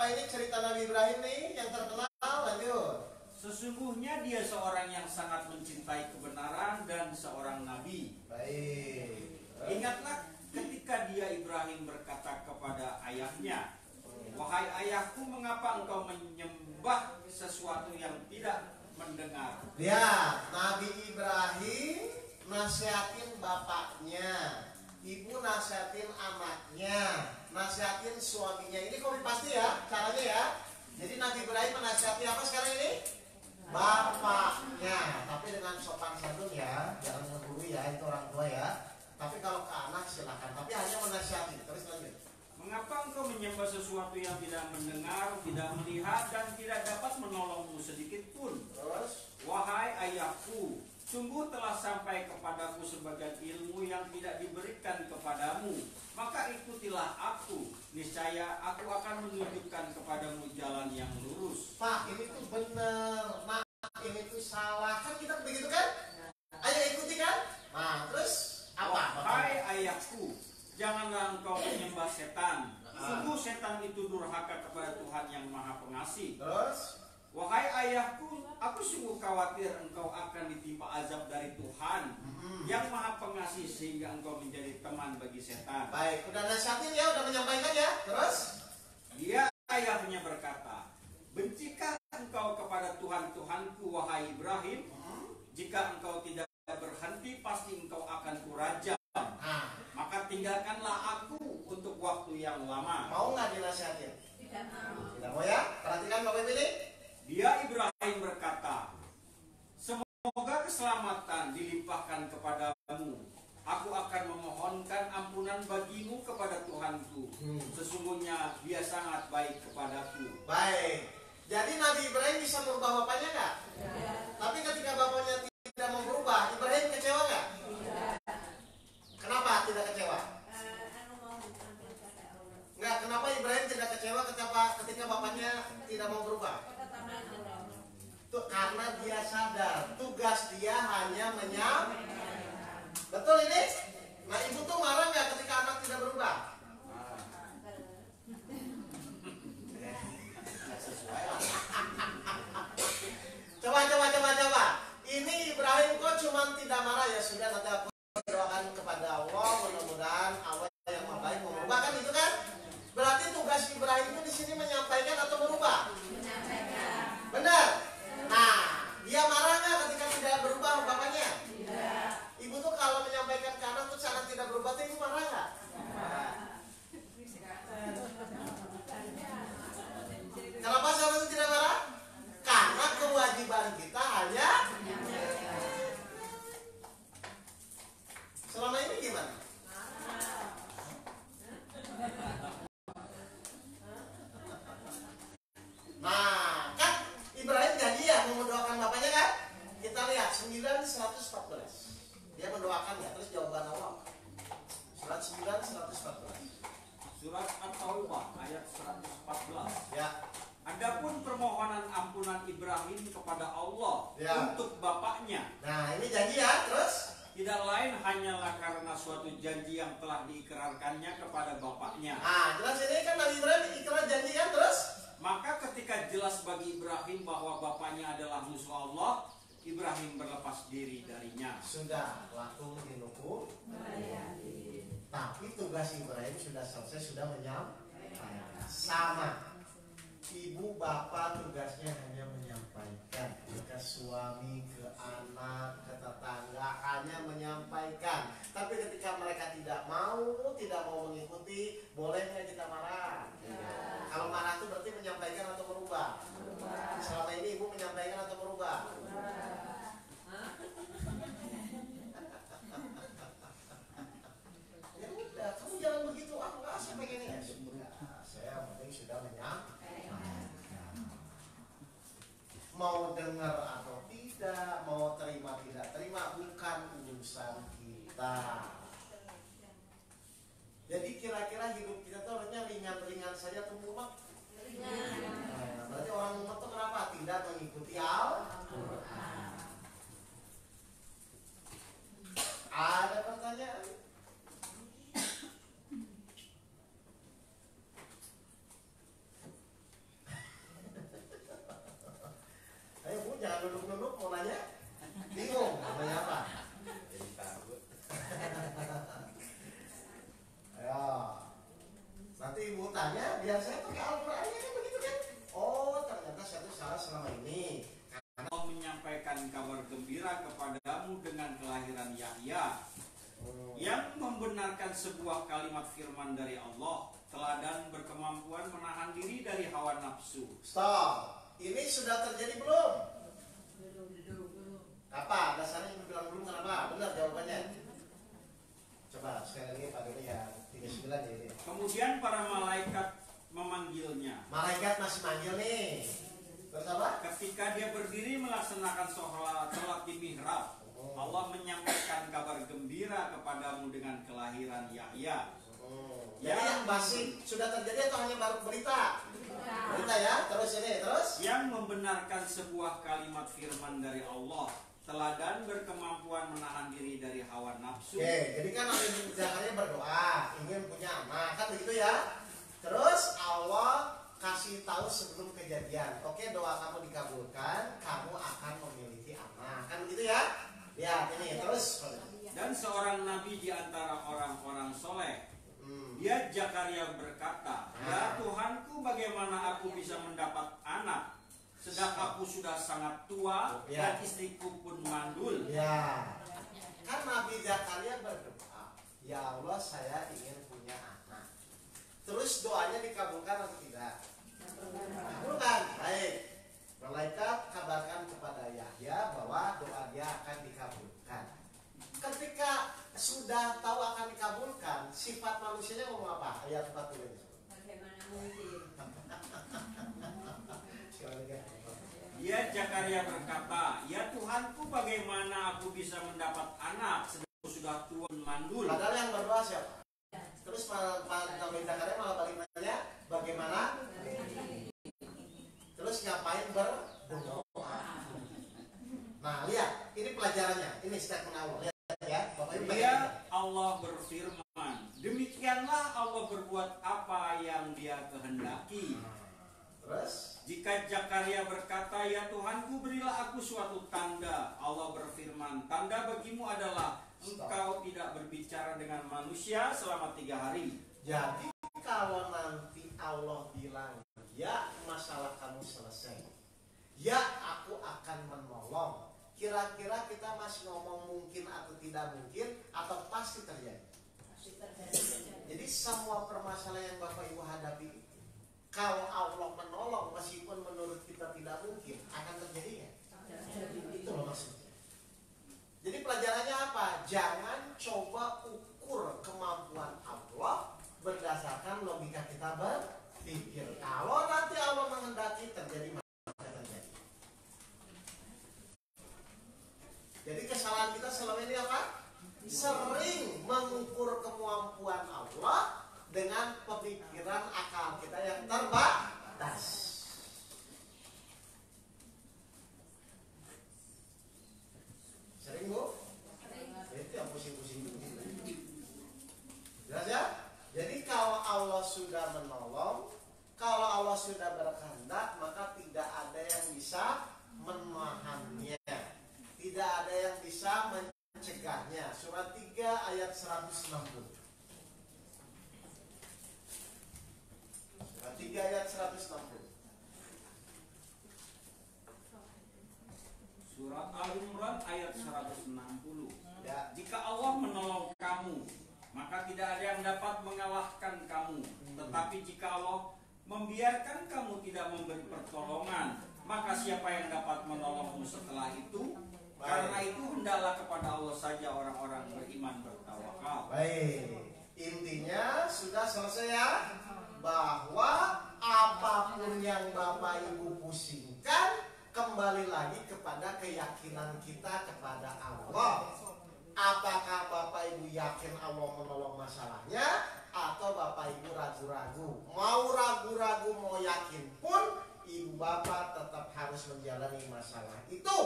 ini cerita Nabi Ibrahim nih yang terkenal. Lanjut. Sesungguhnya dia seorang yang sangat mencintai kebenaran dan seorang nabi. Baik. Ingatlah ketika dia Ibrahim berkata kepada ayahnya, "Wahai ayahku, mengapa engkau menyembah sesuatu yang tidak mendengar?" Lihat, Nabi Ibrahim nasihatin bapaknya, ibu nasihatin anaknya, nasihatin suaminya. Ini kopi pasti ya caranya ya. Jadi Nabi Ibrahim menasihati apa sekarang ini? Bapaknya, tapi dengan sopan santun ya, jangan menggurui ya, itu orang tua ya. Tapi kalau ke anak silakan, tapi hanya menasihati. Terus lanjut. Mengapa engkau menyembah sesuatu yang tidak mendengar, tidak melihat, dan tidak dapat menolongmu sedikit pun? Terus, Wahai ayahku, sungguh telah sampai kepadaku sebagian ilmu yang tidak diberikan kepadamu. Maka ikutilah aku, niscaya aku akan menunjukkan kepadamu jalan yang lurus. Pak, ini tuh bener, Mak, ini tuh salah. Kan kita begitu kan? Ayo ikuti kan? Nah, terus apa? Wahai ayahku, janganlah engkau menyembah setan. Sungguh setan itu durhaka kepada Tuhan yang Maha Pengasih. Terus, Wahai ayahku, aku sungguh khawatir engkau akan ditimpa azab dari Tuhan yang Maha Pengasih sehingga engkau menjadi teman bagi setan. baik, udah nasihatin ya, udah menyampaikan ya. Terus, Dia ayahnya berkata, "Bencikah engkau kepada Tuhan Tuhanku, wahai Ibrahim? Jika engkau tidak berhenti, pasti engkau akan kurajam. nah, Maka tinggalkanlah aku untuk waktu yang lama." mau nggak dinasihatin? Tidak mau ya? Perhatikan Bapak Ibu ini. Dia Ibrahim berkata, "Semoga keselamatan dilimpahkan kepadamu. Aku akan memohonkan ampunan bagimu kepada Tuhanku. Sesungguhnya dia sangat baik kepadaku." Baik. Jadi Nabi Ibrahim bisa merubah bapaknya nggak? Tapi ketika bapaknya tidak mau berubah, Ibrahim kecewa nggak? Kenapa tidak kecewa? Nggak, kenapa Ibrahim tidak kecewa ketika bapaknya tidak mau berubah? Tuh, karena dia sadar tugas dia hanya menyampaikan. Betul ini? Nah, ibu tuh marah nggak ketika anak tidak berubah? Coba. Ini Ibrahim kok cuma tidak marah, ya sudah, nanti aku doakan kepada Allah, mudah-mudahan Allah yang Maha Baik merubah, kan itu kan? Berarti tugas Ibrahim itu di sini menyampaikan atau merubah? Menyampaikan. Benar. Nah, dia marah nggak ketika tidak berubah bapaknya? Tidak. Ibu tuh kalau menyampaikan ke anak tuh anak tidak berubah, tuh ibu marah nggak? Kenapa seharusnya tidak marah? Karena kewajiban kita hanya selama ini gimana? Nah, kan Ibrahim janji ya mau mendoakan bapaknya kan? Kita lihat 9:114. Dia mendoakan ya, terus jawaban Allah. Surat 9:114. Surat At-Taubah ayat 114. Ya. Adapun permohonan ampunan Ibrahim kepada Allah Ya. untuk bapaknya, Nah, ini janji ya, terus tidak lain hanyalah karena suatu janji yang telah diikrarkannya kepada bapaknya. jelas ini kan Nabi Ibrahim ikrar janji kan, terus Maka ketika jelas bagi Ibrahim bahwa bapaknya adalah musuh Allah, Ibrahim berlepas diri darinya. sudah laku dinuku. Tapi tugas Ibrahim sudah selesai, sudah menyampaikan. Sama. Ibu bapak tugasnya hanya menyampaikan ke suami, ke anak, ke tetangga, hanya menyampaikan. Tapi ketika mereka tidak mau mengikuti, boleh nggak kita marah? Kalau marah itu berarti menyampaikan atau merubah? Selama ini ibu menyampaikan atau merubah? Ya udah, kamu jangan begitu. Aku nggak saya pengennya. Saya penting sudah menyampaikan. Mau dengar atau tidak, mau terima tidak terima, bukan urusan kita. Jadi kira-kira hidup kita tuh harusnya ringan-ringan saja atau mumet? Ringan. Berarti orang mumet tuh kenapa? Tidak mengikuti Al-Quran. Ada pertanyaan? biar saya pakai Al-Quran kan begitu kan. Oh ternyata saya tuh salah selama ini. Allah menyampaikan kabar gembira kepadamu dengan kelahiran Yahya yang membenarkan sebuah kalimat firman dari Allah, teladan berkemampuan menahan diri dari hawa nafsu. Stop. Ini sudah terjadi belum? Belum. Apa? Dasarnya ibu bilang belum kenapa? Benar jawabannya. Coba sekali lagi Pak Doni ya 39 ya ini. Kemudian para malaikat memanggilnya. Malaikat masih manggil nih. Terus apa? Ketika dia berdiri melaksanakan sholat di mihrab, Allah menyampaikan kabar gembira kepadamu dengan kelahiran Yahya. Jadi yang masih sudah terjadi atau hanya baru berita? Berita ya. Terus ini terus. Yang membenarkan sebuah kalimat firman dari Allah, teladan berkemampuan menahan diri dari hawa nafsu. Oke, jadi kan Nabi Zakaria berdoa ingin punya anak, kan begitu ya. Terus Allah kasih tahu sebelum kejadian, oke doa kamu dikabulkan, kamu akan memiliki anak, kan begitu ya. Ya ini terus. Dan seorang nabi di antara orang-orang soleh, dia Zakaria berkata, ya Tuhanku, bagaimana aku bisa mendapat anak sedang aku sudah sangat tua dan istriku pun mandul. Ya, kan Nabi Zakaria berdoa, ya Allah saya ingin punya anak. Terus doanya dikabulkan atau tidak? Dikabulkan. Baik. Malaikat kabarkan kepada Yahya bahwa doa dia akan dikabulkan. Ketika sudah tahu akan dikabulkan, sifat manusianya ngomong apa? Ayat 40 ini. Bagaimana mungkin? Dia Zakaria berkata, ya Tuhanku, bagaimana aku bisa mendapat anak sedang aku sudah tua dan mandul. Padahal yang berdoa siapa? Terus Nabi Zakaria malah balik nanya, bagaimana? Terus ngapain berdoa? Nah lihat, ini pelajarannya, ini statement Allah. Lihat ya, Bapak Ibu. Dia Allah berfirman, demikianlah Allah berbuat apa yang dia kehendaki. Terus? Jika Zakaria berkata, ya Tuhanku, berilah aku suatu tanda. Allah berfirman, tanda bagimu adalah engkau tidak berbicara dengan manusia selama 3 hari. Jadi kalau nanti Allah bilang, ya masalah kamu selesai, ya aku akan menolong, kira-kira kita masih ngomong mungkin atau tidak mungkin, atau pasti terjadi? Pasti terjadi. Jadi semua permasalahan yang Bapak Ibu hadapi itu, kalau Allah menolong meskipun menurut kita tidak mungkin, akan terjadi ya? Itu loh maksudnya. Jadi pelajarannya apa? Jangan coba ukur kemampuan Allah berdasarkan logika kita berpikir. Kalau nanti Allah menghendaki terjadi, maka terjadi. Jadi kesalahan kita selama ini apa? Sering mengukur kemampuan Allah dengan pemikiran akal kita yang terbatas. Sering Bu? Itu yang pusing-pusing itu. Jelas ya? Jadi kalau Allah sudah menolong, kalau Allah sudah berkehendak, maka tidak ada yang bisa menahannya, tidak ada yang bisa mencegahnya. Surat 3 ayat 160. 3 ayat 160. Surat Al-Imran ayat 160. Ya. Jika Allah menolong kamu, maka tidak ada yang dapat mengalahkan kamu. Tetapi jika Allah membiarkan kamu tidak memberi pertolongan, maka siapa yang dapat menolongmu setelah itu? Karena itu hendaklah kepada Allah saja orang-orang beriman bertawakal. Baik. Intinya sudah selesai ya, bahwa apapun yang Bapak Ibu pusingkan, kembali lagi kepada keyakinan kita kepada Allah. Apakah Bapak Ibu yakin Allah menolong masalahnya, atau Bapak Ibu ragu-ragu? Mau ragu-ragu mau yakin pun, Ibu Bapak tetap harus menjalani masalah itu.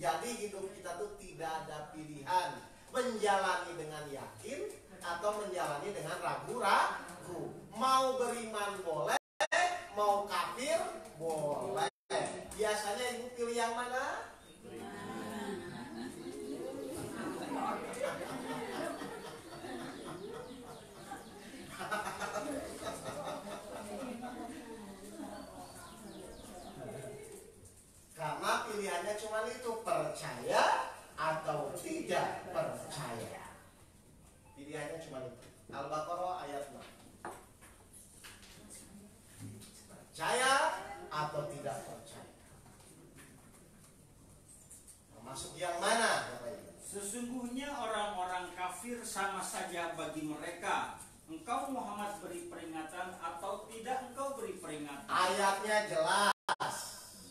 Jadi hidup kita tuh tidak ada pilihan, menjalani dengan yakin atau menjalani dengan ragu-ragu. Mau beriman boleh, mau kafir boleh. Biasanya Ibu pilih yang mana? ayatnya jelas,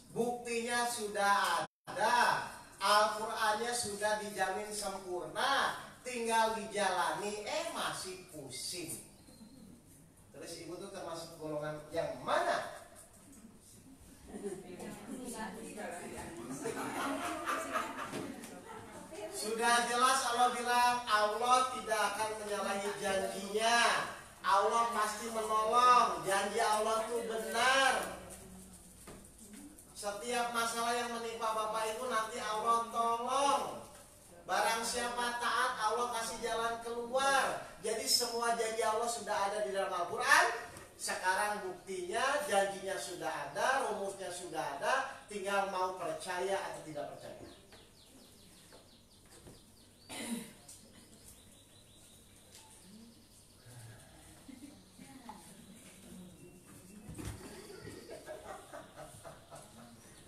buktinya sudah ada, Al-Qur'annya sudah dijamin sempurna, tinggal dijalani, masih pusing. Terus ibu tuh termasuk golongan yang mana? Sudah jelas Allah bilang Allah tidak akan menyalahi janjinya. Allah pasti menolong. Janji Allah itu benar. Setiap masalah yang menimpa Bapak Ibu nanti Allah tolong. Barang siapa taat Allah kasih jalan keluar. Jadi semua janji Allah sudah ada di dalam Al-Quran. Sekarang buktinya janjinya sudah ada, rumusnya sudah ada, tinggal mau percaya atau tidak percaya.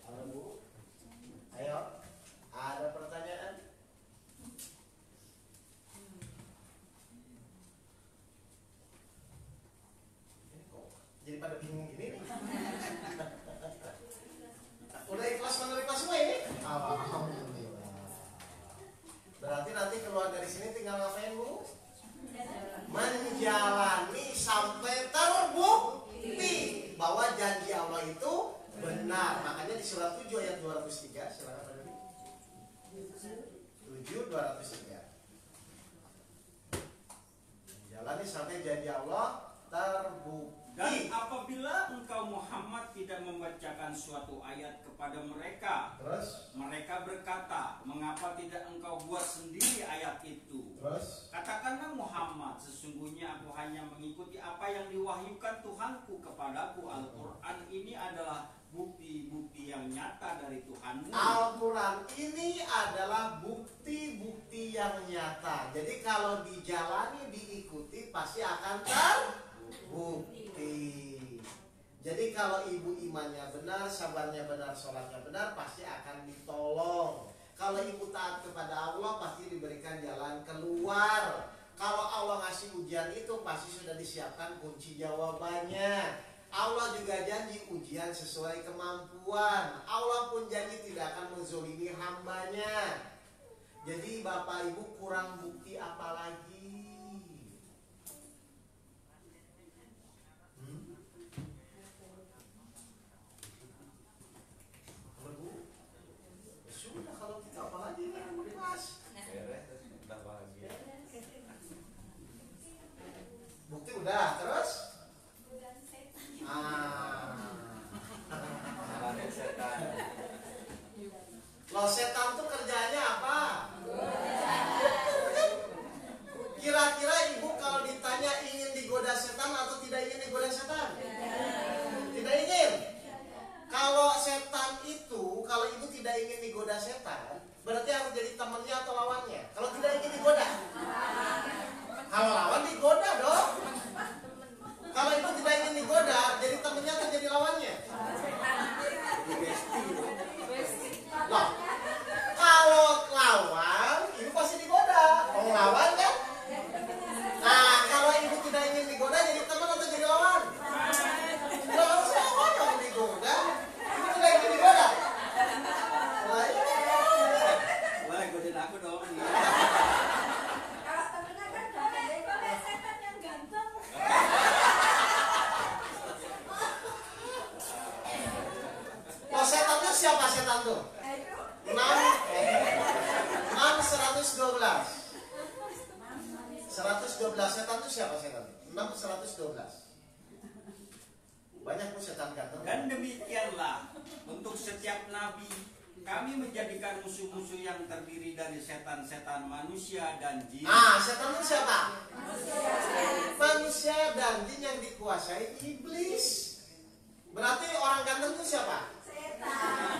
Halo Bu, ayo, ada pertanyaan? Jadi pada bingung gini nih. Udah ikhlas menerima semua ini? Alhamdulillah. Berarti nanti keluar dari sini tinggal ngapain Bu? Menjalani sampai terbukti bahwa janji Allah itu benar. Makanya di surat 7 ayat 203, silakan Pak Dodi. 7:203. Menjalani sampai janji Allah terbukti. Dan apabila engkau Muhammad tidak membacakan suatu ayat kepada mereka, Terus? mereka berkata, mengapa tidak engkau buat sendiri ayat itu? Terus? Katakanlah Muhammad, sesungguhnya aku hanya mengikuti apa yang diwahyukan Tuhanku kepadaku. Al-Quran ini adalah bukti-bukti yang nyata dari Tuhanmu. Al-Quran ini adalah bukti-bukti yang nyata. Jadi kalau dijalani, diikuti pasti akan terbukti. Jadi kalau ibu imannya benar, sabarnya benar, sholatnya benar, pasti akan ditolong. Kalau ibu taat kepada Allah, pasti diberikan jalan keluar. Kalau Allah ngasih ujian itu, pasti sudah disiapkan kunci jawabannya. Allah juga janji ujian sesuai kemampuan. Allah pun janji tidak akan menzolimi hambanya. Jadi Bapak Ibu kurang bukti apa lagi? Sudah, kalau kita apa lagi yang mau dibahas? Bukti udah, terus? Loh, setan tuh kerjanya apa? Kira-kira ibu kalau ditanya ingin digoda setan atau tidak ingin digoda setan? Tidak ingin. Kalau setan itu, kalau ibu tidak ingin digoda setan, berarti harus jadi temannya atau lawannya. Kalau tidak ingin digoda, kalau lawan digoda dong. Kalau ibu tidak ingin digoda, jadi temannya atau jadi lawannya? Loh, kalau lawan, ibu pasti digoda. Mau lawan kan? Nah, kalau ibu tidak ingin digoda, jadi teman atau jadi lawan? Lawan siapa yang digoda? Ibu tidak ingin digoda. Boleh godain aku dong. Kalau temennya kan boleh setan yang ganteng. Oh, setannya siapa setan tuh? 6 112 setan itu siapa setan? 6 112. Banyak pun setan ganteng. Dan demikianlah untuk setiap nabi kami menjadikan musuh-musuh yang terdiri dari setan-setan manusia dan jin. Setan itu siapa? Manusia dan jin yang dikuasai iblis. Berarti orang ganteng itu siapa? Setan.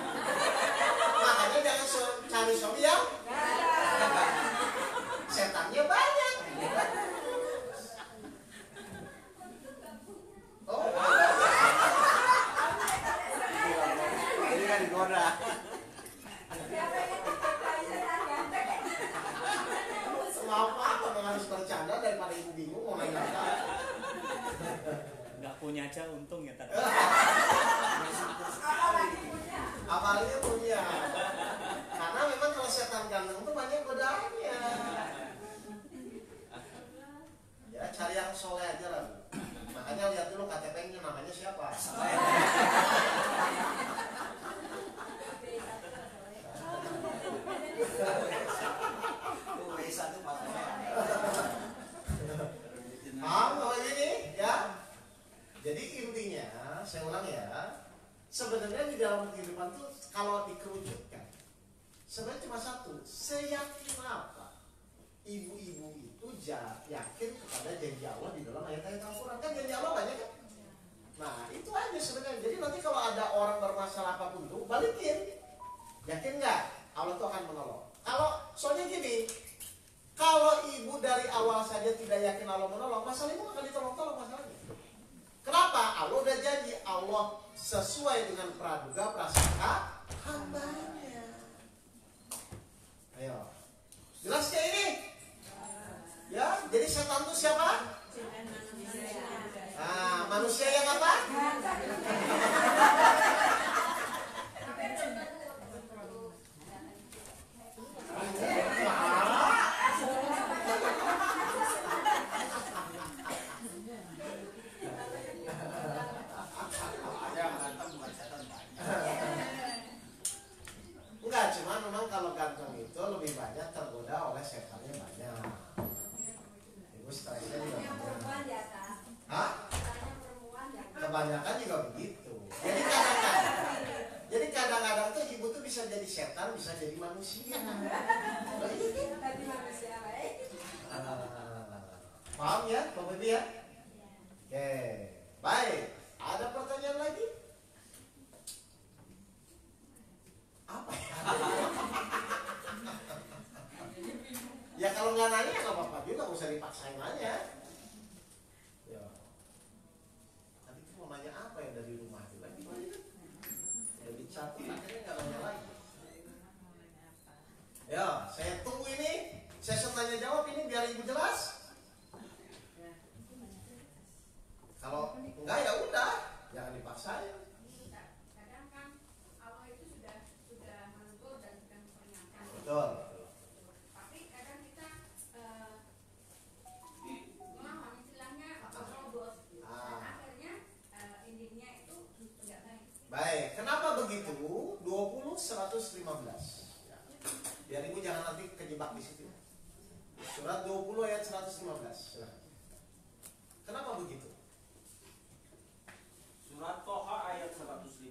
Makanya jangan cari suami yang setannya banyak. Oh, Ini kan digoda. Siapa yang dikatain setan ganteng? maaf apa harus bercanda daripada ibu bingung mau nanya apa. punya aja untung ya tadi. Apalagi punya. Apalagi punya. Karena memang kalau setan ganteng itu banyak godaannya. Ya cari yang soleh aja lah Bu. Makanya lihat dulu KTP-nya namanya siapa. Paham kalau ini ya? Jadi intinya saya ulang ya, sebenarnya di dalam kehidupan tuh kalau dikerucutkan sebenarnya cuma satu, seyakin apa ibu-ibu itu yakin kepada janji Allah di dalam ayat-ayat Al-Quran. Kan janji Allah banyak kan? Nah itu aja sebenarnya. Jadi nanti kalau ada orang bermasalah apapun tuh balikin, yakin nggak Allah tuh akan menolong. Kalau soalnya gini, kalau ibu dari awal saja tidak yakin Allah menolong, masalah ibu akan ditolong-tolong masalahnya. Kenapa? Allah udah janji, Allah sesuai dengan praduga prasangka hambanya. Ayo, jelas kayak ini? Ya, jadi setan itu siapa? Nah, manusia yang apa? Enggak, cuma memang kalau ganteng itu lebih banyak tergoda oleh setannya banyak. Ibu stresnya juga Yang banyak. perempuan ya Kak. Hah? Yang perempuan ya Kak. Kebanyakan juga begitu. Jadi kadang-kadang tuh ibu tuh bisa jadi setan, bisa jadi manusia. Tadi manusia baik. Paham ya, Bapak Ibu ya? Oke, baik. Ada pertanyaan lagi? Apa ya? Ya kalau nggak nanya nggak apa-apa juga, nggak usah dipaksain nanya. Ya. Tadi tuh mau nanya apa ya dari rumah itu lagi? Udah dicatat, akhirnya nggak nanya lagi. Ya, saya tunggu ini sesi tanya jawab ini biar ibu jelas. Kalau enggak ya udah, jangan dipaksain. Kadang kan Allah itu sudah menegur dan sudah memperingatkan. Betul. Tapi kadang kita melawan istilahnya terobos. Dan akhirnya endingnya itu tidak baik. Baik, kenapa begitu? 20 115. Ya. Biar ibu jangan nanti kejebak di situ. Surat 20 ayat 115. Silahkan. Kenapa begitu? Surat Toha ayat 115.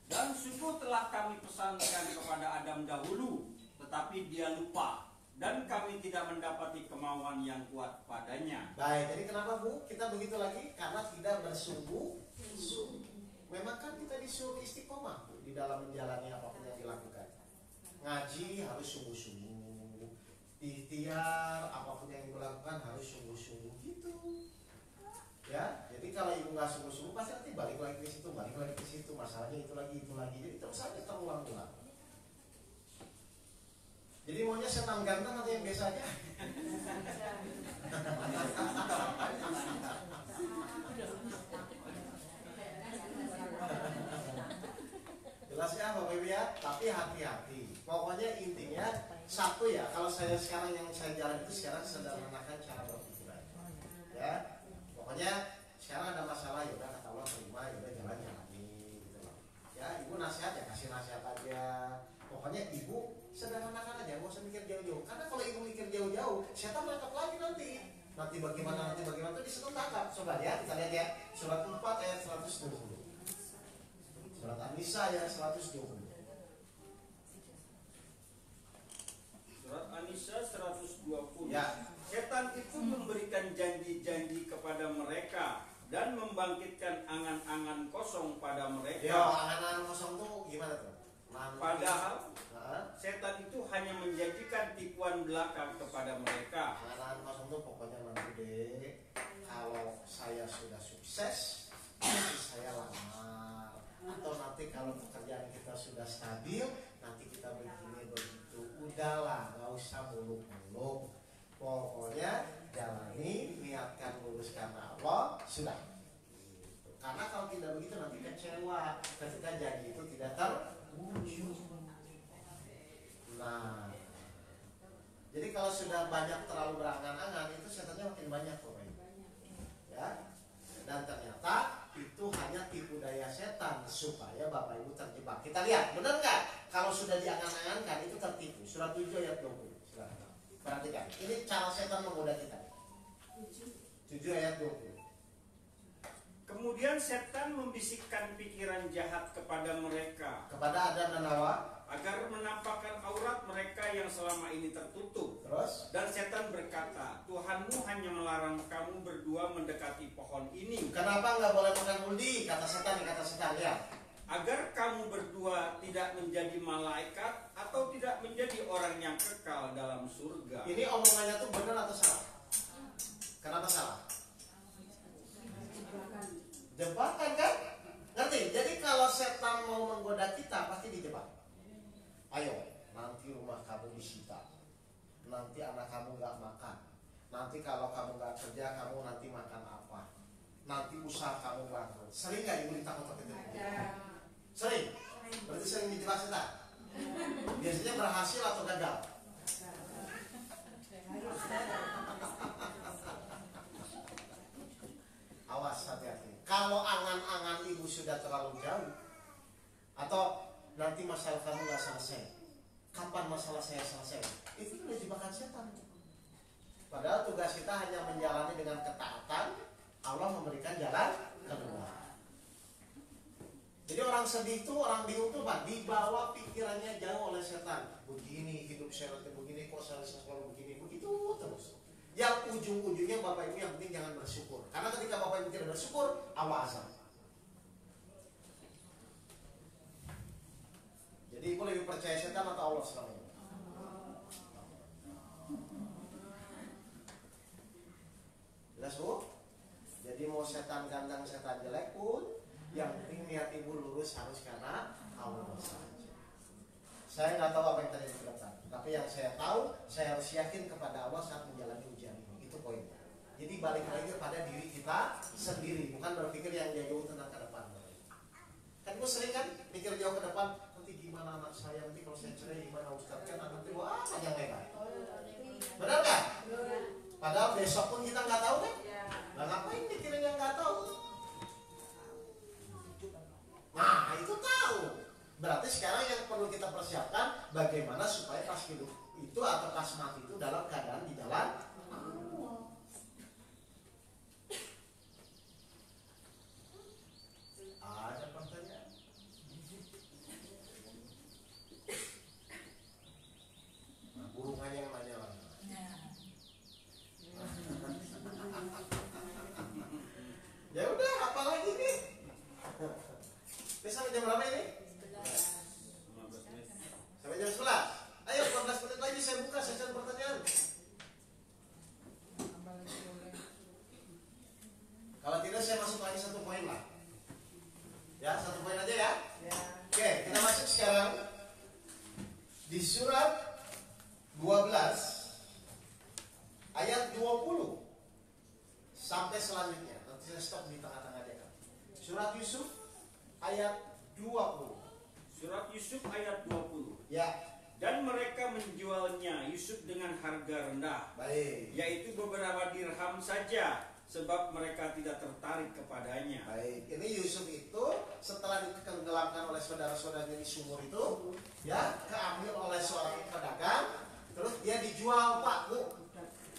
Dan sungguh telah kami pesankan kepada Adam dahulu, tetapi dia lupa, dan kami tidak mendapati kemauan yang kuat padanya. Baik, jadi kenapa Bu? Kita begitu lagi karena tidak bersungguh-sungguh. Memang kan kita disuruh istiqomah Bu, di dalam menjalani apapun yang dilakukan. Ngaji harus sungguh-sungguh. Ikhtiar apapun yang ibu lakukan harus sungguh-sungguh gitu. Ya, jadi kalau ibu nggak sungguh-sungguh pasti nanti balik lagi ke situ, masalahnya itu lagi, jadi terus aja terulang-ulang. Jadi maunya setan ganteng atau yang biasa aja? Jelas ya Bapak Ibu ya, tapi hati-hati. Pokoknya intinya satu ya, kalau saya sekarang yang saya jalan itu sekarang sederhanakan cara berpikiran. Ya. Pokoknya sekarang ada masalah ya udah kata Allah terima, ya udah jalan-jalani gitu loh. Ya ibu nasihat ya kasih nasihat aja. Pokoknya ibu sederhanakan aja, nggak usah mikir jauh-jauh. Karena kalau ibu mikir jauh-jauh, setan menangkap lagi nanti. Nanti bagaimana tuh disitu tangkap. Coba ya kita lihat ya surat 4 ayat 120. Surat An-Nisa ayat 120. Surat An-Nisa 120. Ya. Setan itu memberikan janji-janji kepada mereka dan membangkitkan angan-angan kosong pada mereka. Ya, angan-angan kosong tuh gimana tuh? Padahal setan itu hanya menjanjikan tipuan belaka kepada mereka. Angan-angan kosong tuh pokoknya nanti deh, kalau saya sudah sukses, nanti saya lamar. Atau nanti kalau pekerjaan kita sudah stabil, nanti kita begini begitu. Udahlah, gak usah muluk-muluk. Pokoknya jalani, niatkan lulus karena Allah, sudah. Karena kalau tidak begitu nanti kecewa ketika janji itu tidak terwujud. Nah, jadi kalau sudah banyak terlalu berangan-angan itu setannya makin banyak pokoknya. Ya. Dan ternyata itu hanya tipu daya setan supaya Bapak Ibu terjebak. Kita lihat, benar nggak? Kalau sudah diangan-angankan itu tertipu. Surat 7 ayat 20. Silakan. Perhatikan. Ini cara setan menggoda kita. 7 ayat 20. Kemudian setan membisikkan pikiran jahat kepada mereka, Kepada Adam dan Hawa, agar menampakkan aurat mereka yang selama ini tertutup. terus Dan setan berkata, Tuhanmu hanya melarang kamu berdua mendekati pohon ini, kenapa nggak boleh makan uldi? Kata setan ya. agar kamu berdua tidak menjadi malaikat atau tidak menjadi orang yang kekal dalam surga. Ini omongannya tuh benar atau salah? Kenapa salah? Jebakan kan? Ngerti? Jadi kalau setan mau menggoda kita pasti dijebak. Ayo, nanti rumah kamu disita, nanti anak kamu nggak makan, nanti kalau kamu nggak kerja kamu nanti makan apa, nanti usaha kamu bangkrut. Sering nggak ibu ditakut-takutin? Sering. Berarti sering dijebak setan. Biasanya berhasil atau gagal? Awas, hati-hati. Kalau angan-angan ibu sudah terlalu jauh, atau nanti masalah kamu nggak selesai, kapan masalah saya selesai, itu sudah jebakan setan. Padahal tugas kita hanya menjalani dengan ketaatan. Allah memberikan jalan keluar. Jadi orang sedih itu, orang bingung tuh Pak, dibawa pikirannya jauh oleh setan. Begini hidup saya nanti begini, kok saya selalu begini, begitu terus. Yang ujung-ujungnya Bapak Ibu yang penting jangan bersyukur. Karena ketika Bapak Ibu tidak bersyukur, Allah azab. Jadi Ibu lebih percaya setan atau Allah selama ini? Jelas Bu? Jadi mau setan ganteng, setan jelek pun, yang penting niat Ibu lurus harus karena Allah saja. Saya nggak tahu apa yang terjadi ke depan, tapi yang saya tahu, saya harus yakin kepada Allah saat menjalani ujian ini. Itu poinnya. Jadi balik lagi pada diri kita sendiri, bukan berpikir yang jauh tentang ke depan. Kan Ibu sering kan mikir jauh ke depan, nanti gimana anak saya, nanti kalau saya cerai gimana Ustaz, kan nanti wah panjang lebar. Benar kan? Padahal besok pun kita nggak tahu kan? Nah ngapain mikirin yang nggak tahu? Nah itu tahu. Berarti sekarang yang perlu kita persiapkan bagaimana supaya pas hidup itu atau pas mati itu dalam keadaan di jalan Allah. Ada pertanyaan? Nah, burung aja yang nanya lagi. Ya udah, apa lagi nih? Sampai jam berapa ini? Sampai jam 11. Ayo 14 menit lagi saya buka sesi pertanyaan. Kalau tidak saya masuk lagi satu poin lah. Ya, satu poin aja ya. Oke, kita masuk sekarang di surat 12 ayat 20 sampai selanjutnya. Nanti saya stop di tengah-tengah aja kan. Surat Yusuf ayat 20. Surat Yusuf ayat 20. Ya. Dan mereka menjualnya Yusuf dengan harga rendah, Baik. yaitu beberapa dirham saja, sebab mereka tidak tertarik kepadanya. Baik. Ini Yusuf itu setelah ditenggelamkan oleh saudara-saudaranya di sumur itu, ya, keambil oleh seorang pedagang, terus dia dijual Pak Bu,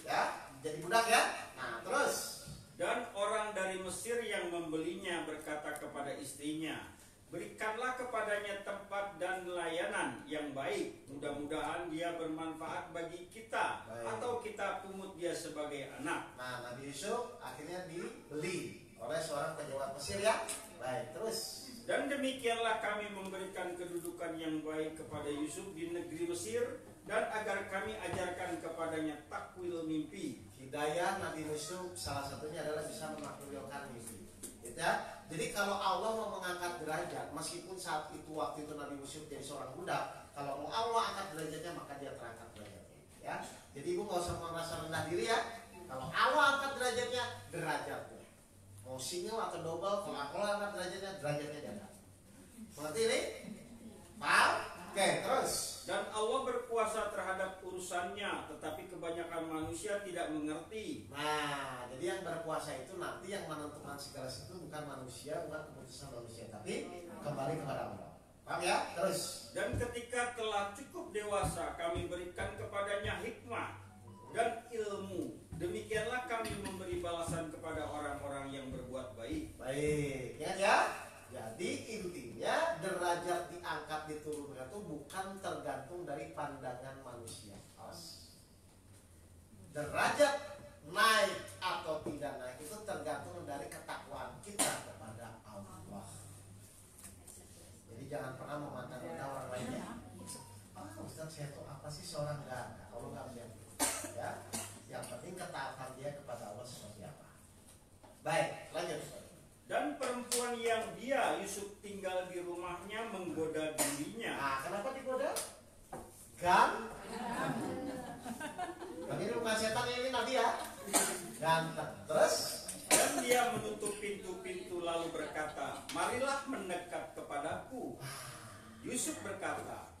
ya, jadi budak ya. Nah terus. Dan orang dari Mesir yang membelinya berkata kepada istrinya, berikanlah kepadanya tempat dan layanan yang baik. Mudah-mudahan dia bermanfaat bagi kita. Baik. Atau kita pungut dia sebagai anak. Nah Nabi Yusuf akhirnya dibeli oleh seorang penjual Mesir ya. Baik, terus. Dan demikianlah kami memberikan kedudukan yang baik kepada Yusuf di negeri Mesir, dan agar kami ajarkan kepadanya takwil mimpi. Hidayah Nabi Yusuf salah satunya adalah bisa memaklumkan mimpi. Gitu ya. Jadi kalau Allah mau mengangkat derajat, meskipun saat itu waktu itu Nabi Yusuf jadi seorang budak, kalau mau Allah angkat derajatnya maka dia terangkat derajatnya. Ya. Jadi ibu nggak usah merasa rendah diri ya. Kalau Allah angkat derajatnya, derajatnya. Mau single atau double, pola-pola derajatnya diangkat. Mengerti ini? Paham? Oke, terus. Dan Allah berkuasa terhadap urusannya, tetapi kebanyakan manusia tidak mengerti. Nah, jadi yang berkuasa itu nanti yang menentukan segala sesuatu bukan manusia, bukan keputusan manusia, tapi kembali kepada Allah. Paham ya? Terus. Dan ketika telah cukup dewasa, kami berikan kepadanya hikmah dan ilmu. Demikianlah kami memberi balasan kepada orang-orang yang berbuat baik. Baik, ingat ya. Jadi intinya derajat diangkat diturunkan itu bukan tergantung dari pandangan manusia. Derajat naik atau tidak naik itu tergantung dari ketakwaan kita kepada Allah. Jadi jangan pernah memandang rendah orang lainnya. Ustaz, saya tuh apa sih seorang ganda? Kalau nggak bisa, ya. Yang penting ketaatan dia kepada Allah seperti apa. Baik, lanjut. Dan perempuan yang dia Yusuf tinggal di rumahnya menggoda dirinya. Nah, kenapa digoda? Ganteng. Ini bukan setan ini Nabi ya. Ganteng. Terus? Dan dia menutup pintu-pintu lalu berkata, marilah mendekat kepadaku. Yusuf berkata,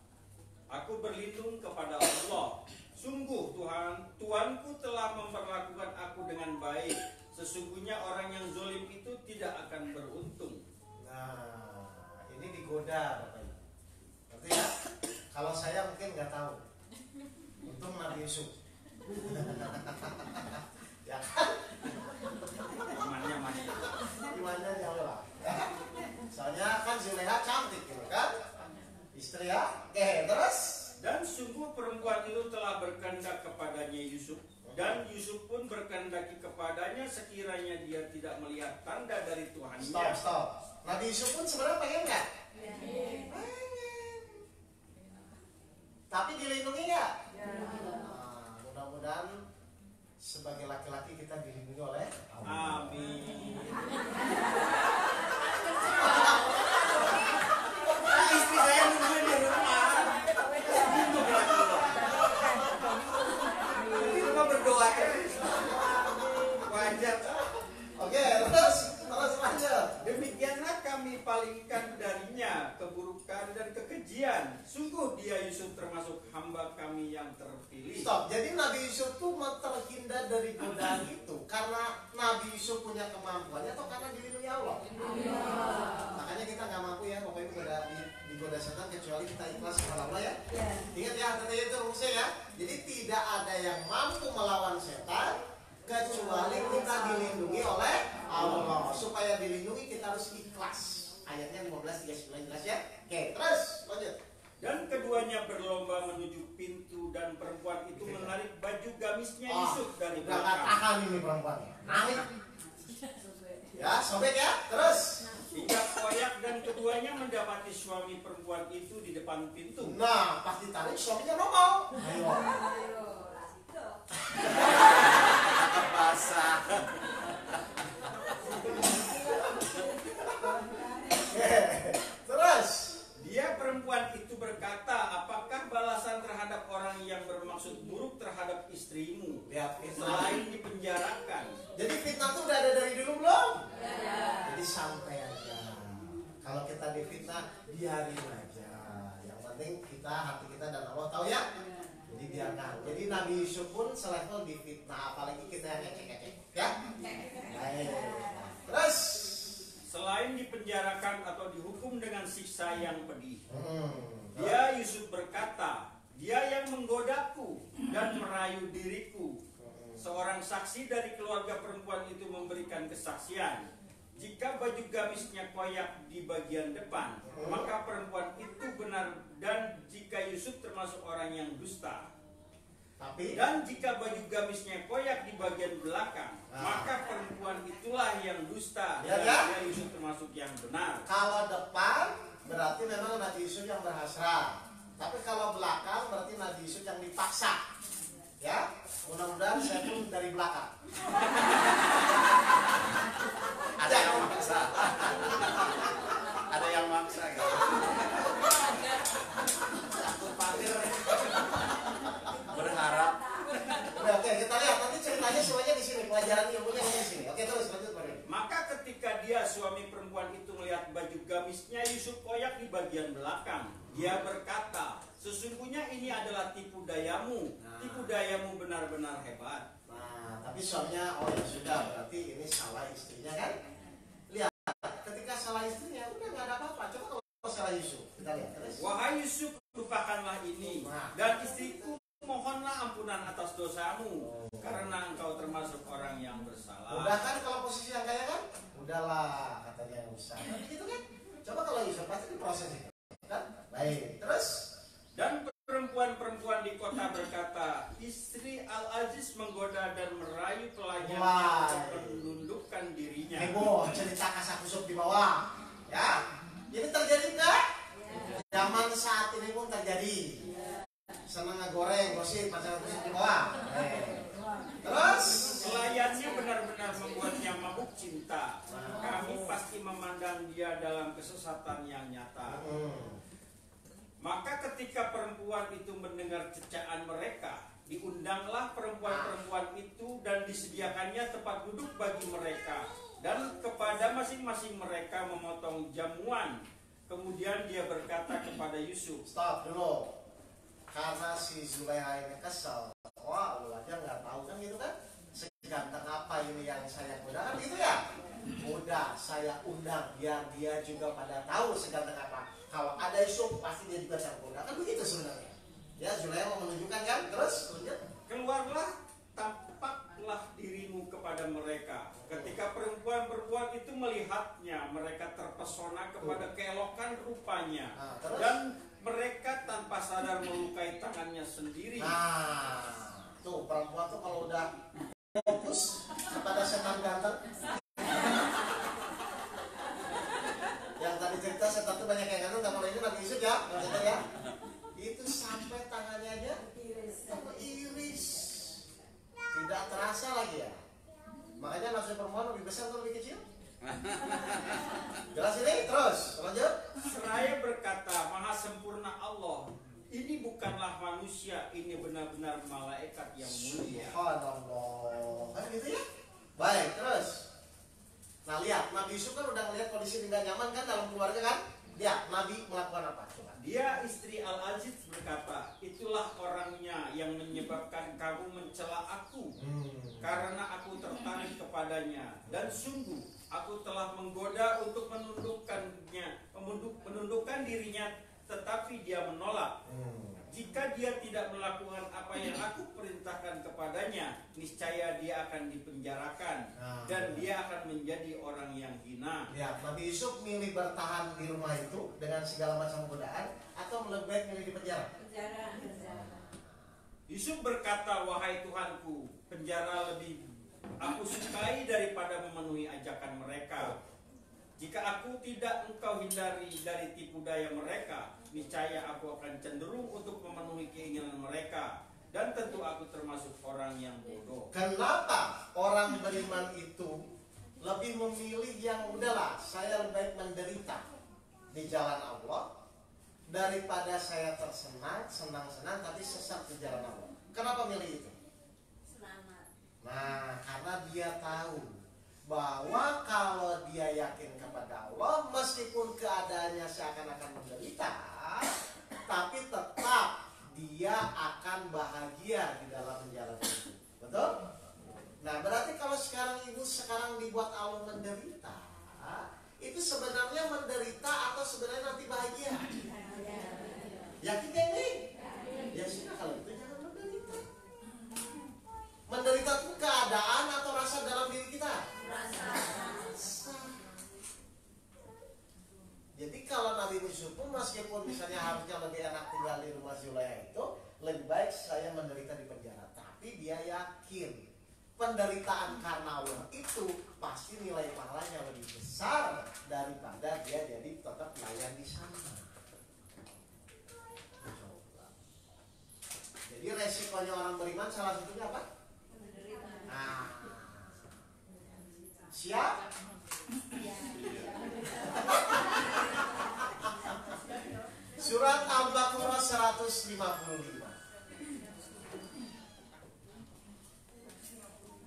aku berlindung kepada Allah. Sungguh Tuanku telah memperlakukan aku dengan baik. Sesungguhnya orang yang zalim itu tidak akan beruntung. Nah, ini digoda Bapak Ibu. Ngerti ya? Kalau saya mungkin nggak tahu. Untung Nabi Yusuf. Ya kan? Imannya jauh lah. Soalnya kan Zuleha cantik gitu kan? Istri ya. Oke, terus? Dan sungguh perempuan itu telah berkehendak kepadanya Yusuf. Dan Yusuf pun berkehendaki kepadanya sekiranya dia tidak melihat tanda dari Tuhannya. Stop. Nabi Yusuf pun sebenarnya pengen nggak? Pengen. Tapi dilindungi nggak? Nah, mudah-mudahan sebagai laki-laki kita dilindungi oleh Allah. Amin. Istri saya nungguin di rumah. Di rumah berdoa terus. Wajar. Oke, terus lanjut. Demikianlah kami palingkan darinya keburukan dan kekejian. Sungguh dia Yusuf termasuk hamba kami yang terpilih. Stop. Jadi Nabi Yusuf tuh terhindar dari godaan itu karena Nabi Yusuf punya kemampuannya atau karena dilindungi Allah? Makanya kita nggak mampu ya pokoknya digoda setan kecuali kita ikhlas kepada Allah ya. Ingat ya, kata itu rumusnya ya. Jadi tidak ada yang mampu melawan setan kecuali kita dilindungi oleh Allah. Supaya dilindungi kita harus ikhlas. Ayatnya 15:39 jelas ya. Oke, terus lanjut. Dan keduanya berlomba menuju pintu dan perempuan itu menarik baju gamisnya Yusuf dari belakang. Tahan ini perempuannya. Naik. Ya, sobek ya. Terus. Hingga koyak dan keduanya mendapati suami perempuan itu di depan pintu. Nah, pas ditarik suaminya ngomong. Ayo. Basah. Terus. Dia perempuan itu berkata, apakah balasan terhadap orang yang bermaksud buruk terhadap istrimu? Lihat fitnah. Selain dipenjarakan. Jadi fitnah itu udah ada dari dulu belum? Jadi santai aja. Kalau kita difitnah, biarin aja. Yang penting kita, hati kita dan Allah tahu ya. Jadi biarkan. Jadi Nabi Yusuf pun selevel difitnah, apalagi kita yang ngecek-ngecek, ya. Baik. Terus. Selain dipenjarakan atau dihukum dengan siksa yang pedih. Dia Yusuf berkata, dia yang menggodaku dan merayu diriku. Seorang saksi dari keluarga perempuan itu memberikan kesaksian. Jika baju gamisnya koyak di bagian depan, maka perempuan itu benar, dan jika Yusuf termasuk orang yang dusta. Dan jika baju gamisnya koyak di bagian belakang, maka perempuan itulah yang dusta, dan dia Yusuf termasuk yang benar. Kalau depan berarti memang Nabi Yusuf yang berhasrah. Tapi kalau belakang berarti Nabi Yusuf yang dipaksa. Ya, mudah-mudahan saya pun dari belakang. Ada yang maksa. Ada yang maksa gitu. Aku panggil. Berharap. Oke, kita lihat nanti ceritanya semuanya di sini, pelajaran ilmunya di sini. Oke, terus lanjut Pak. Maka perempuan itu melihat baju gamisnya Yusuf koyak di bagian belakang, dia berkata, sesungguhnya ini adalah tipu dayamu. Tipu dayamu benar-benar hebat. Nah, tapi suaminya, oh ya sudah, berarti ini salah istrinya kan? Lihat, ketika salah istrinya, udah nggak ada apa-apa. Coba kalau salah Yusuf, kita lihat terus. Wahai Yusuf, lupakanlah ini, dan istriku mohonlah ampunan atas dosamu, karena engkau termasuk orang yang bersalah. Udah kan kalau posisi yang kaya kan? Udahlah, katanya yang besar. Kan gitu kan? Coba kalau Yusuf pasti diproses itu, kan? Baik, terus? Dan perempuan-perempuan di kota berkata, istri Al-Aziz menggoda dan merayu pelayannya untuk menundukkan dirinya. Heboh, cerita kasak kusuk di bawah. Ya, ini terjadi enggak? Zaman saat ini pun terjadi. Senang ngegoreng, gosip, pacaran kusuk di bawah. Terus? Pelayannya benar-benar membuatnya mabuk cinta. Kami pasti memandang dia dalam kesesatan yang nyata. Maka ketika perempuan itu mendengar cecaan mereka, diundanglah perempuan-perempuan itu dan disediakannya tempat duduk bagi mereka. Dan kepada masing-masing mereka memotong jamuan. Kemudian dia berkata kepada Yusuf, Stop dulu. Karena si Zulaiha ini kesel. Wah, lu aja nggak tahu kan gitu kan? Seganteng apa ini yang saya goda kan gitu ya? Udah saya undang biar dia juga pada tahu seganteng apa. Kalau ada Yusuf pasti dia juga tergoda kan begitu sebenarnya. Ya Zulaiha mau menunjukkan kan? Terus keluarlah, tampaklah dirimu kepada mereka. Ketika perempuan-perempuan itu melihatnya, mereka terpesona kepada keelokan rupanya. Dan mereka tanpa sadar melukai tangannya sendiri. Nah, tuh perempuan tuh kalau udah fokus kepada setan ganteng. Yang tadi cerita setan tuh banyak yang ganteng, kalau ini Nabi Yusuf ya, maksudnya ya. Itu sampai tangannya aja iris. Tidak terasa lagi ya. Makanya nafsu perempuan lebih besar atau lebih kecil? Jelas ini, terus lanjut. Seraya berkata, Maha sempurna Allah, ini bukanlah manusia, ini benar-benar malaikat yang mulia. Subhanallah. Kan gitu ya? Baik, terus. Nah lihat, Nabi Yusuf kan udah ngeliat kondisi tidak nyaman kan dalam keluarga kan? Lihat, Nabi melakukan apa? Coba. Dia istri Al-Aziz berkata, itulah orangnya yang menyebabkan kamu mencela aku, karena aku tertarik kepadanya. Dan sungguh, aku telah menggoda untuk menundukkan dirinya, tetapi dia menolak. Jika dia tidak melakukan apa yang aku perintahkan kepadanya, niscaya dia akan dipenjarakan dan dia akan menjadi orang yang hina. Ya, Nabi Yusuf milih bertahan di rumah itu dengan segala macam godaan atau lebih baik milih di penjara? Penjara. Yusuf berkata, wahai Tuhanku, penjara lebih aku sukai daripada memenuhi ajakan mereka. Jika aku tidak engkau hindari dari tipu daya mereka, niscaya aku akan cenderung untuk memenuhi keinginan mereka. Dan tentu aku termasuk orang yang bodoh. Kenapa orang beriman itu lebih memilih yang udahlah, saya lebih baik menderita di jalan Allah daripada saya senang-senang tapi sesat di jalan Allah. Kenapa milih itu? Selamat. Nah, karena dia tahu bahwa kalau dia yakin kepada Allah, meskipun keadaannya seakan-akan menderita, tapi tetap dia akan bahagia di dalam menjalani itu. Betul? Nah, berarti kalau sekarang dibuat Allah menderita, itu sebenarnya menderita atau sebenarnya nanti bahagia? Yakin gak ini? Ya sudah, kalau itu jangan menderita. Menderita itu keadaan atau rasa dalam diri kita? Rasa. Jadi kalau Nabi Yusuf pun meskipun misalnya harusnya lebih enak tinggal di rumah Zulaiha itu, lebih baik saya menderita di penjara. Tapi dia yakin penderitaan karena Allah itu pasti nilai pahalanya lebih besar daripada dia jadi tetap pelayan di sana. Jadi resikonya orang beriman salah satunya apa? Nah, siap? Surat Al-Baqarah 155.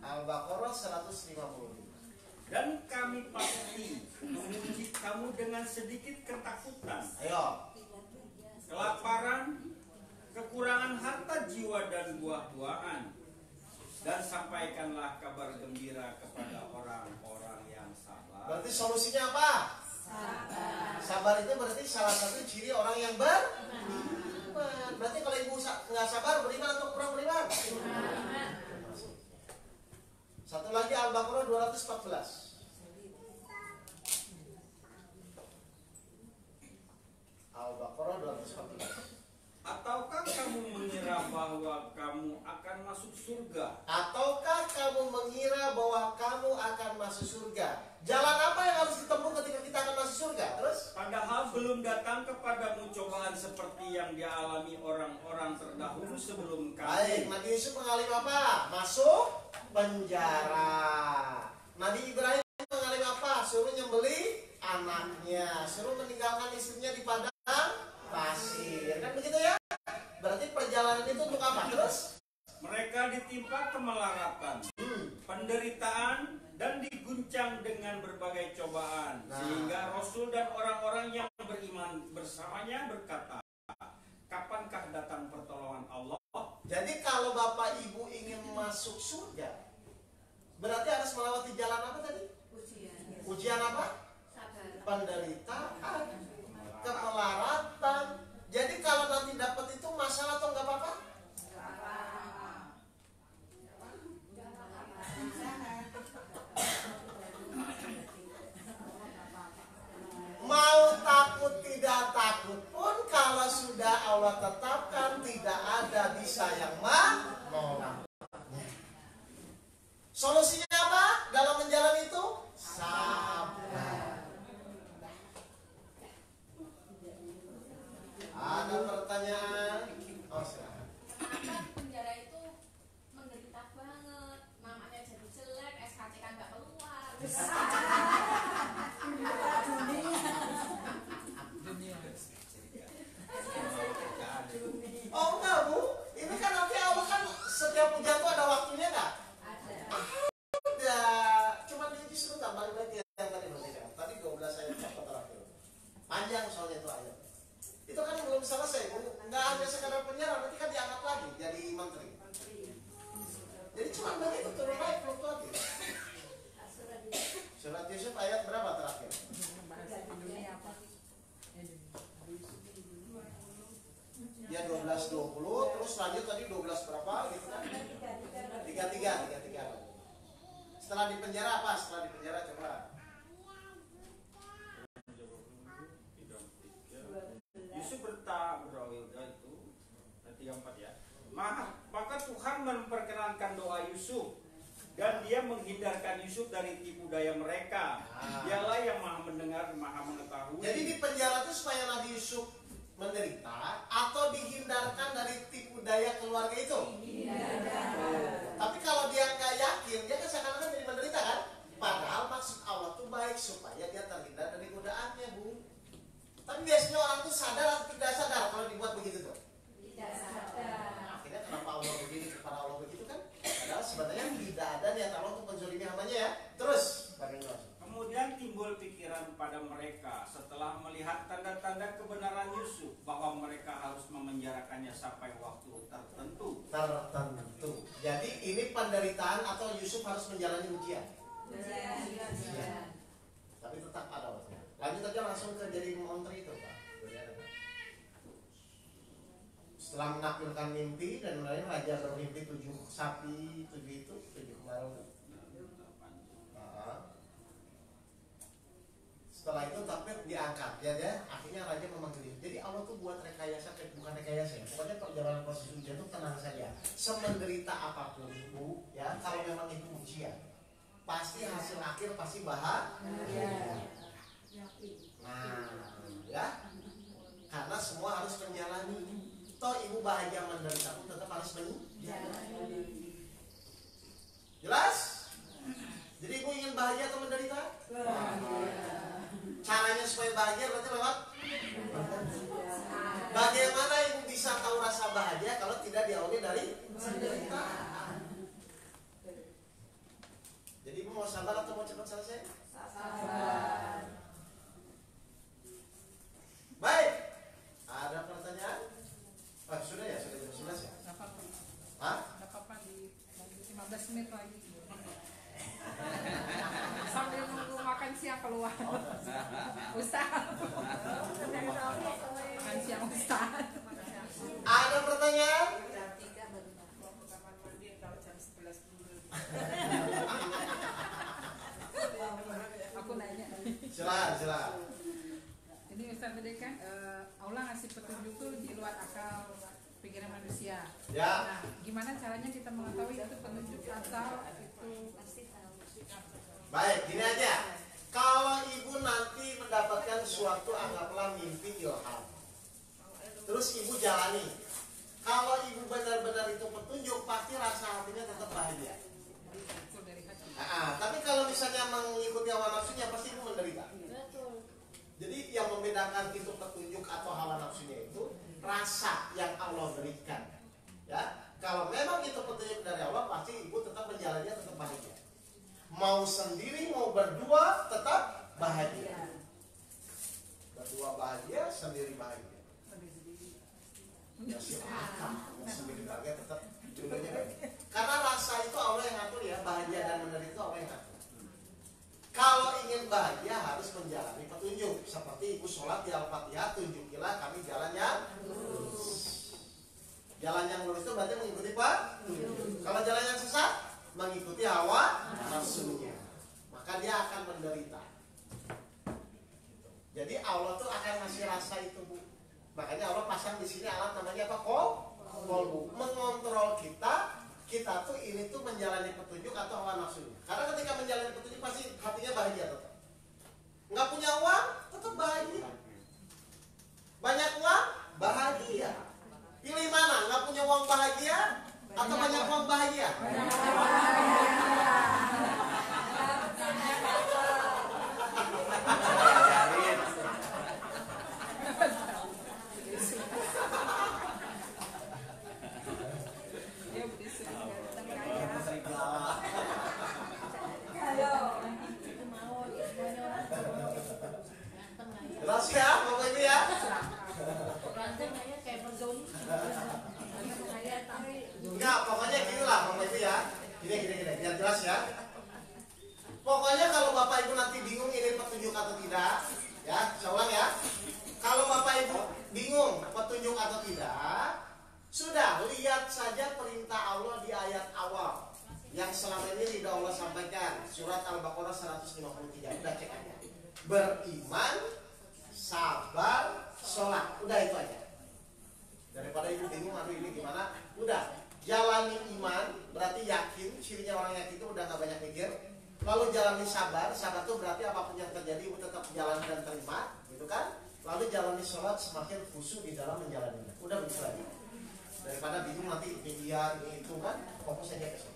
Al-Baqarah 155. Dan kami pasti memuji dengan sedikit ketakutan, Ayo. kelaparan, kekurangan harta jiwa dan buah-buahan, dan sampaikanlah kabar gembira kepada orang-orang yang sabar. Berarti solusinya apa? Sabar itu berarti salah satu ciri orang yang beriman. Berarti kalau ibu nggak sabar, beriman atau kurang beriman? Satu lagi Al-Baqarah 214. Al-Baqarah 214. Ataukah kamu mengira bahwa kamu akan masuk surga? Ataukah kamu mengira bahwa kamu akan masuk surga? Jalan apa yang harus ditempuh ketika kita akan masuk surga? Terus? Padahal belum datang kepadamu cobaan seperti yang dialami orang-orang terdahulu sebelum Baik, kamu. Nabi Yusuf mengalami apa? Masuk penjara. Nabi Ibrahim mengalami apa? Suruh nyembeli anaknya, suruh meninggalkan istrinya di padang pasir. Kan begitu ya? Berarti perjalanan itu untuk apa? Terus? Mereka ditimpa kemelaratan, penderitaan, dan diguncang dengan berbagai cobaan. Nah. Sehingga Rasul dan orang-orang yang beriman bersamanya berkata, kapankah datang pertolongan Allah? Jadi kalau Bapak Ibu ingin masuk surga, berarti harus melewati jalan apa tadi? Ujian apa? Penderitaan, kemelaratan. Jadi kalau nanti dapat itu masalah atau enggak apa-apa? Mau takut tidak takut pun kalau sudah Allah tetapkan tidak ada bisa yang menolaknya. Solusinya apa dalam menjalani itu? Sabar. Ada pertanyaan? Oh, silakan. Kenapa penjara itu menderita banget? Namanya jadi jelek, SKC kan gak keluar. Oh enggak Bu, ini kan nanti Allah kan setiap ujian tuh ada waktunya nggak? Ada. Ada, cuman diuji sebentar, balik lagi yang tadi berarti. Tadi 12 ayat apa terakhir? Panjang soalnya itu ayat. Itu kan belum selesai Bu, nggak hanya sekadar penjara, nanti kan diangkat lagi jadi menteri. Jadi cuma begitu turun naik fluktuatif. Surat Yusuf ayat berapa terakhir? Ya 12-20, terus lanjut tadi 12 berapa gitu kan? 33. Setelah di penjara apa? Setelah di penjara coba. Yusuf berawil itu 34 ya. Maka Tuhan memperkenankan doa Yusuf dan dia menghindarkan Yusuf dari tipu daya mereka. Dialah yang maha mendengar, maha mengetahui. Jadi di penjara itu supaya Nabi Yusuf menderita atau dihindarkan dari tipu daya keluarga itu? Tapi kalau dia nggak yakin, dia kan seakan-akan jadi menderita kan? Padahal maksud Allah tuh baik supaya dia terhindar dari godaannya Bu. Tapi biasanya orang tuh sadar atau tidak sadar kalau dibuat begitu tuh? Tidak sadar. Akhirnya kenapa Allah begini kepada Allah begitu kan? Padahal sebenarnya tidak ada niat Allah untuk menzalimi hambanya ya. Terus bagaimana? Kemudian timbul pikiran pada mereka setelah melihat tanda-tanda kebenaran Yusuf bahwa mereka harus memenjarakannya sampai waktu tertentu. Jadi ini penderitaan atau Yusuf harus menjalani ujian. Tapi tetap ada waktunya. Lanjut aja langsung ke jadi menteri itu Pak. Setelah menaklukkan mimpi dan lain raja bermimpi 7 sapi, 7 itu, 7 kemarau. Setelah itu tapi diangkat ya, akhirnya raja memanggil. Jadi Allah tuh buat rekayasa, bukan rekayasa ya. Pokoknya perjalanan proses ujian itu tenang saja. Semenderita apapun Bu, ya kalau memang itu ujian, pasti hasil akhir pasti bahagia. Nah, ya, karena semua harus menjalani. Toh ibu bahagia menderita pun tetap harus menjalani. Jelas? Jadi ibu ingin bahagia atau menderita? Caranya supaya bahagia berarti lewat bagaimana ibu bisa tahu rasa bahagia kalau tidak diawali dari penderitaan? Jadi ibu mau sabar atau mau cepat selesai? Sabar. Ustaz. Makan siang Ustaz. Ada pertanyaan? Aku nanya. Silakan. Ini Ustaz tadi kan Allah ngasih petunjuk tuh di luar akal pikiran manusia. Ya. Nah, gimana caranya kita mengetahui itu petunjuk atau itu Baik, gini aja. Kalau ibu nanti mendapatkan suatu anggaplah mimpi ilham, terus ibu jalani. Kalau ibu benar-benar itu petunjuk, pasti rasa hatinya tetap bahagia. dari hati? Tapi kalau misalnya mengikuti hawa nafsunya, pasti ibu menderita. Jadi yang membedakan itu petunjuk atau hawa nafsunya itu rasa yang Allah berikan. Ya, kalau memang itu petunjuk dari Allah, pasti ibu tetap menjalannya tetap bahagia. Mau sendiri, mau berdua, tetap bahagia. Berdua bahagia, sendiri bahagia. Ya silakan, sendiri bahagia tetap dulunya bahagia. Karena rasa itu Allah yang ngatur ya, bahagia dan menderita itu Allah yang ngatur. Kalau ingin bahagia harus menjalani petunjuk. Seperti ibu sholat di Al-Fatihah, tunjukilah kami jalan yang lurus. Jalan yang lurus itu berarti mengikuti Pak. Kalau jalan yang sesat, mengikuti hawa nafsunya, maka dia akan menderita. Jadi Allah tuh akan ngasih rasa itu, Bu. Makanya Allah pasang di sini alat namanya apa? Kolbu, mengontrol kita tuh ini tuh menjalani petunjuk atau hawa nafsunya. Karena ketika menjalani petunjuk pasti hatinya bahagia tetap. Nggak punya uang tetap bahagia. Banyak uang bahagia. Pilih mana? Nggak punya uang bahagia atau banyak uang bahagia? Jelas ya, Bapak Ibu ya? Enggak, pokoknya gini lah Bapak Ibu ya. Gini, biar jelas ya. Pokoknya kalau Bapak Ibu nanti bingung ini petunjuk atau tidak, ya, saya ulang ya. Kalau Bapak Ibu bingung petunjuk atau tidak, sudah lihat saja perintah Allah di ayat awal yang selama ini tidak Allah sampaikan, surat Al-Baqarah 153. Udah cek aja. Beriman, sabar, sholat. Udah itu aja. Daripada ibu bingung, aduh ini gimana? Udah, jalani iman, berarti yakin. Cirinya orang yakin itu udah gak banyak mikir. Lalu jalani sabar. Sabar itu berarti apapun yang terjadi ibu tetap jalan dan terima, gitu kan? Lalu jalani sholat, semakin khusyuk di dalam menjalaninya. Udah begitu aja. Daripada bingung nanti media ini itu kan, fokus aja ke sholat.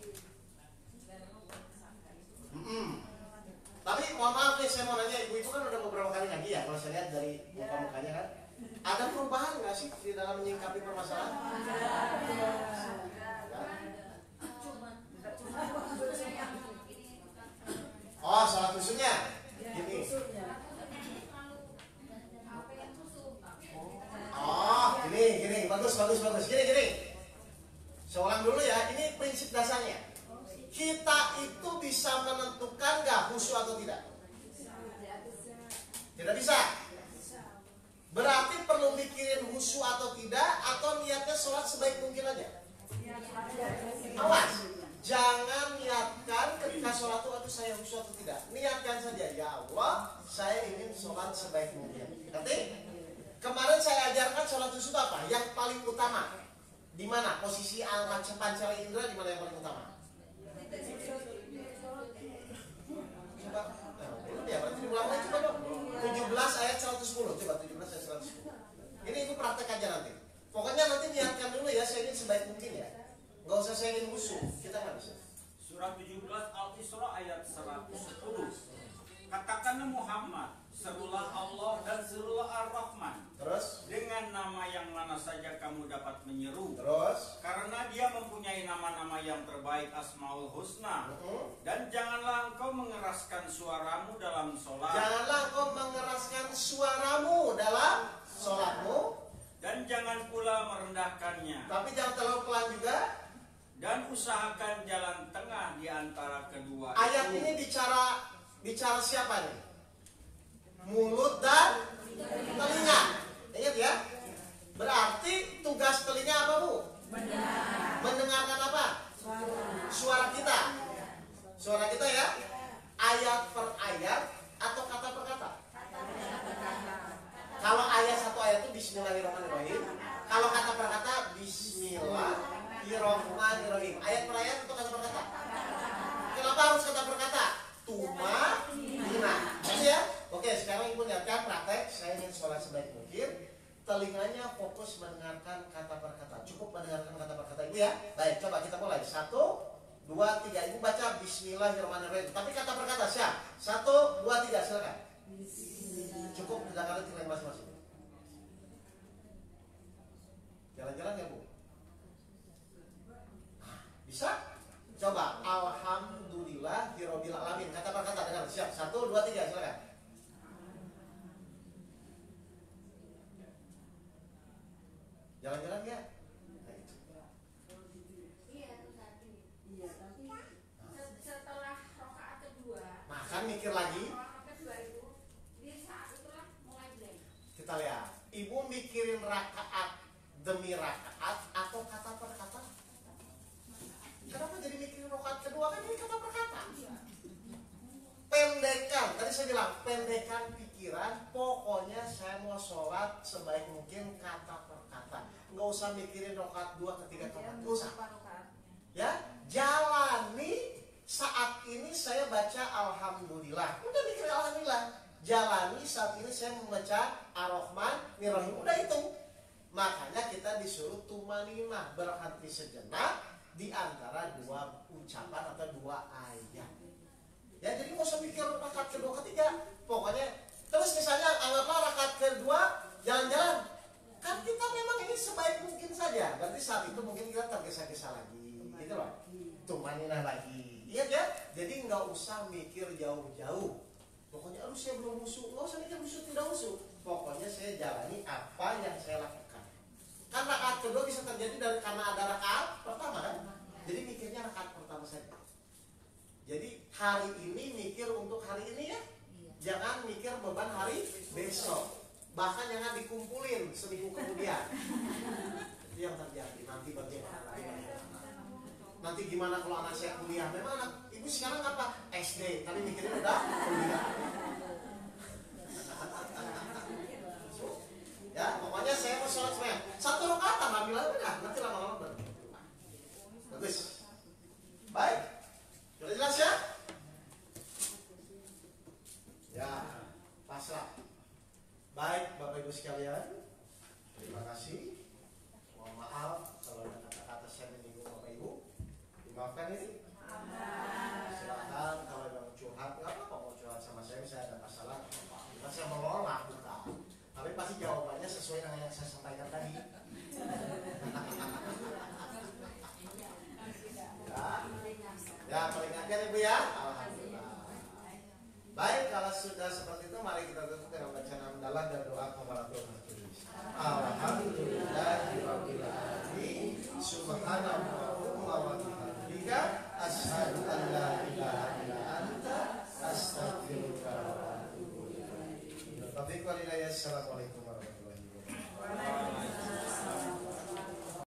Tapi mohon maaf nih, saya mau nanya, ibu itu kan udah beberapa kali ngaji ya, kalau saya lihat dari muka-mukanya kan. Ada perubahan nggak sih di dalam menyingkapi permasalahan? Oh, salah khususnya. Gini. Oh, gini, bagus. Gini. Saya ulang dulu ya, ini prinsip dasarnya. Kita itu bisa menentukan nggak khusyuk atau tidak? Tidak bisa. Berarti perlu mikirin khusyuk atau tidak, atau niatnya sholat sebaik mungkin aja. Awas, jangan niatkan ketika sholat itu aduh saya khusyuk atau tidak. Niatkan saja, ya Allah, saya ingin sholat sebaik mungkin. Ngerti? Kemarin saya ajarkan sholat khusyuk apa? Yang paling utama. Di mana? Posisi pancala indera di mana yang paling utama? Coba, belum ya, berarti diulang lagi coba dong. 17 ayat 110, coba 17 ayat 110. Ini ibu praktek aja nanti. Pokoknya nanti niatkan dulu ya, saya ingin sebaik mungkin ya. Nggak usah saya ingin musuh, kita nggak bisa. Surat 17 Al-Isra ayat 110. Katakanlah Muhammad, serulah Allah dan serulah Ar-Rahman. Terus? Dengan nama yang mana saja kamu dapat menyeru. Terus? Karena dia mempunyai nama-nama yang terbaik, Asmaul Husna. Dan janganlah engkau mengeraskan suaramu dalam sholat. Janganlah engkau mengeraskan suaramu dalam sholatmu. Dan jangan pula merendahkannya. Tapi jangan terlalu pelan juga. Dan usahakan jalan tengah di antara kedua Ayat itu. ini bicara siapa nih? mulut dan telinga. Ingat ya. Berarti tugas telinga apa, Bu? Mendengarkan apa? Suara kita. Suara kita ya. Ayat per ayat atau kata per kata? Kalau ayat satu ayat itu Bismillahirrahmanirrahim. Kalau kata per kata Bismillahirrahmanirrahim. Ayat per ayat atau kata per kata? Kenapa harus kata per kata? Tumanina. Ya. Oke, sekarang Ibu lihatkan praktek. Saya ingin sholat sebaik mungkin. Telinganya fokus mendengarkan kata per kata. Cukup mendengarkan kata per kata Ibu ya. Baik, coba kita mulai. 1, 2, 3. Ibu baca Bismillahirrahmanirrahim. Tapi kata per kata siap. 1, 2, 3. Silakan. Cukup mendengarkan telinga masing-masing. Jalan-jalan ya, Bu? Bisa? Coba. Alhamdulillahirabbil alamin. Kata per kata dengar. Siap. 1, 2, 3. Silakan. Jalan-jalan ya? Iya, itu tadi. Tapi setelah rakaat kedua, Makan mikir lagi. rakaat kedua itu di saat itulah mulai blank. Kita lihat. Ibu mikirin rakaat demi rakaat atau kata per kata? Kenapa jadi mikirin rakaat kedua? Kan ini kata per kata. Pendekkan. Tadi saya bilang pendekkan pikiran. Pokoknya saya mau sholat sebaik mungkin kata per kata. Nggak usah mikirin rakaat 2, ketiga, keempat. Nggak usah. Ya, jalani saat ini saya baca Alhamdulillah. Udah mikir Alhamdulillah. Jalani saat ini saya membaca Ar-Rahman-Ar-Rahim. Udah itu. Makanya kita disuruh tumanina, berhenti sejenak di antara dua ucapan atau dua ayat. Ya, jadi nggak usah mikir rakaat kedua, ketiga. Pokoknya terus misalnya anggaplah rakaat kedua jalan-jalan. Kan kita memang ini sebaik mungkin saja. Berarti saat itu mungkin kita tergesa-gesa lagi, gitu loh. Tumanina lagi. Iya ya. Jadi nggak usah mikir jauh-jauh. Pokoknya aduh saya belum husu. Nggak usah mikir husu tidak husu. Pokoknya saya jalani apa yang saya lakukan. Kan rakaat kedua bisa terjadi karena ada rakaat pertama kan. Jadi mikirnya rakaat pertama saja. Jadi hari ini mikir untuk hari ini ya. Jangan mikir beban hari besok. Bahkan jangan dikumpulin seminggu kemudian. Itu yang terjadi. Nanti bagaimana? Nanti gimana kalau anak saya kuliah? Memang anak ibu sekarang apa? SD. Tapi mikirnya udah kuliah. Ya, pokoknya saya mau sholat semuanya. 1 rakaat ambil udah. Nanti lama-lama baru. Bagus. Baik. Sudah jelas ya? Ya, pasrah. Baik, Bapak Ibu sekalian, terima kasih. Mohon maaf kalau ada kata-kata saya menyinggung Bapak Ibu. Dimaafkan ini. Silakan kalau ada curhat, nggak apa-apa mau curhat sama saya ada masalah. Bukan saya menolak, bukan. Tapi pasti jawabannya sesuai dengan yang saya sampaikan tadi. Ya, peringatkan Ibu ya. Alhamdulillah. Baik, kalau sudah seperti itu mari kita tutup dengan bacaan hamdalah dan doa kafaratul majlis. Alhamdulillahirabbil alamin. Subhanallah.